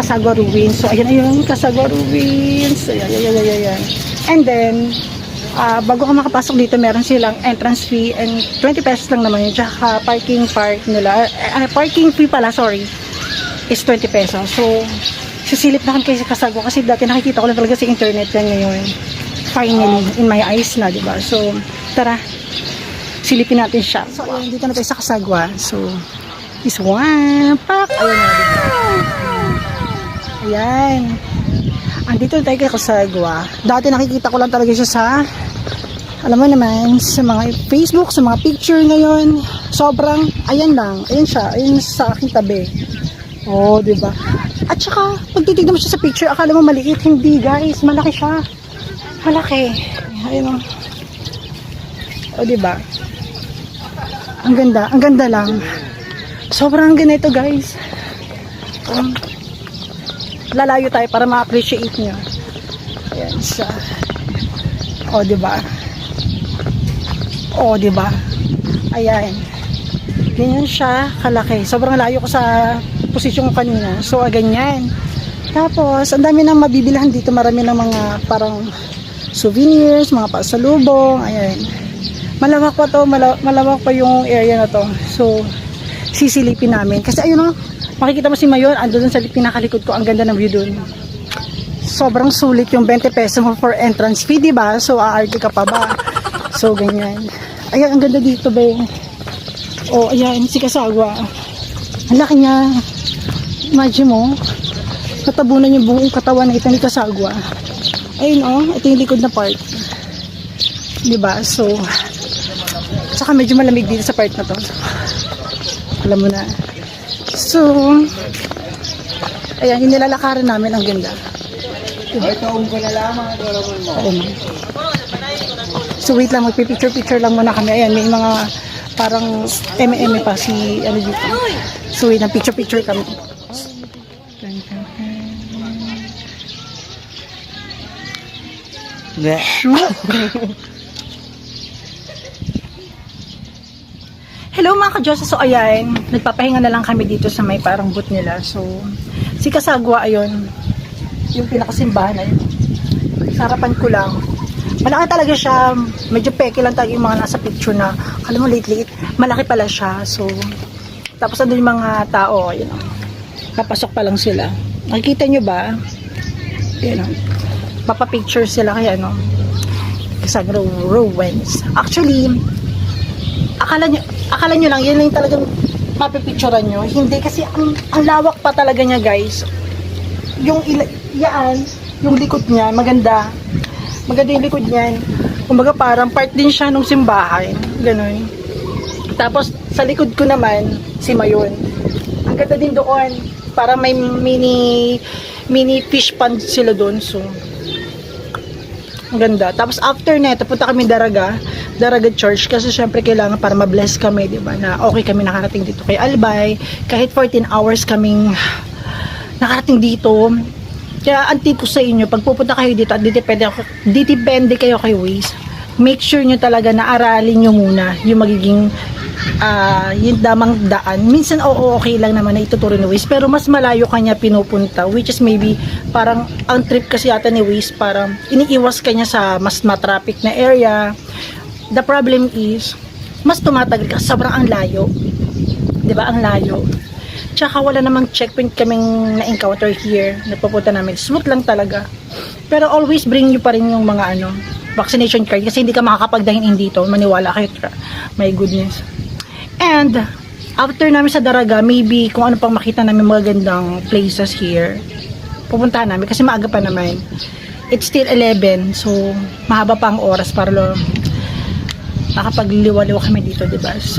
Casagua Ruins. So, ayan, Casagua Ruins. Ayan. And then, bago ka makapasok dito, meron silang entrance fee and 20 pesos lang naman yun. Tsaka parking fee pala, sorry, is 20 pesos. So, sisilip na kami sa Casagua kasi dati nakikita ko lang talaga sa internet yan ngayon. Finally, in my eyes na, diba? So, tara, silipin natin siya. So, ayan, dito na tayo sa Casagua. So, is one pack. Ayan na, diba? Ayan. Andito na tayo kay Casagua. Dati nakikita ko lang talaga siya sa, alam mo naman, sa mga Facebook, sa mga picture ngayon. Sobrang, ayan lang. Ayan siya. Ayan sa aking tabi. Oh, diba? At saka, pag titignan mo siya sa picture, akala mo maliit. Hindi, guys. Malaki siya. Malaki. Ayun. O, diba? Ang ganda. Ang ganda lang. Sobrang ganito, guys. Lalayo tayo para ma-appreciate nyo. Ayan siya. O, diba? O, diba? Ayan. Ganyan siya kalaki. Sobrang layo ko sa posisyon ko kanina. So, ganyan. Tapos, ang dami nang mabibilhan dito. Marami ng mga parang souvenirs, mga pasalubong. Ayan. Malawak pa to. Malawak pa yung area na to. So, sisilipin namin. Kasi ayun o, makikita mo si Mayon. Ando dun sa pinakalikod ko. Ang ganda ng view dun. Sobrang sulit yung 20 pesos for entrance fee, diba? So, aarte ka pa ba? So, ganyan. Ayan, ang ganda dito, be. O, ayan, si Casagua. Ang laki niya. Imagine mo, natabunan yung buong katawan na ito ni Casagua. Ayun o, ito yung likod na part. Diba? So, saka medyo malamig dito sa part na to. Alam mo na. So, ayan, yung nilalakaran namin, ang ganda. Diba? Ayun. So, wait lang, magpipicture-picture lang muna kami. Ayan, may mga parang eme-eme pa si, ano dito. So, wait lang, picture-picture kami. Hello mga ka-Diyos. So ayan, nagpapahinga na lang kami dito sa may parang booth nila. So si Casagua, ayun, yung pinakasimbahan na yun. Sarapan ko lang. Malaki talaga siya. Medyo peke lang talaga yung mga nasa picture na, alam mo, liit-liit. Malaki pala siya. So, tapos andun yung mga tao, ayun, papasok pa lang sila. Nakikita nyo ba? Ayun, papapicture sila kaya ano, Casagua Ruins. Actually, akala nyo lang, yan lang talagang mapipicturean nyo. Hindi, kasi ang lawak pa talaga niya, guys. Yung yung likod niya, maganda. Maganda yung likod niyan. Kumbaga parang part din siya nung simbahan. Ganun. Tapos, sa likod ko naman, si Mayon. Ang ganda din doon. Para may mini fish pond sila doon. So, ang ganda. Tapos after neto, punta kami Daraga Church kasi syempre kailangan para ma-bless kami, di ba? Na okay kami nakarating dito kay Albay. Kahit 14 hours kaming nakarating dito. Kaya ang tip ko sa inyo, pag pupunta kayo dito at didepende kayo kay Waze, make sure nyo talaga na aralin nyo muna yung magiging yung damang daan. Minsan okay lang naman na ituturo ni Waze, pero mas malayo kanya pinupunta, which is maybe parang ang trip kasi yata ni Waze, parang iniiwas kanya sa mas matraffic na area. The problem is mas tumatagal ka, sobrang ang layo, diba? Ang layo. Tsaka wala namang checkpoint kaming na-encounter here na pupunta namin. Smooth lang talaga. Pero always bring nyo pa rin yung mga vaccination card kasi hindi ka makakapagdahin dito. Maniwala kayo. My goodness. And after namin sa Daraga, maybe kung ano pang makita namin mga gandang places here, pupuntahan namin kasi maaga pa naman. It's still 11, so mahaba pa ang oras para makapagliwa-liwa kami dito, diba? So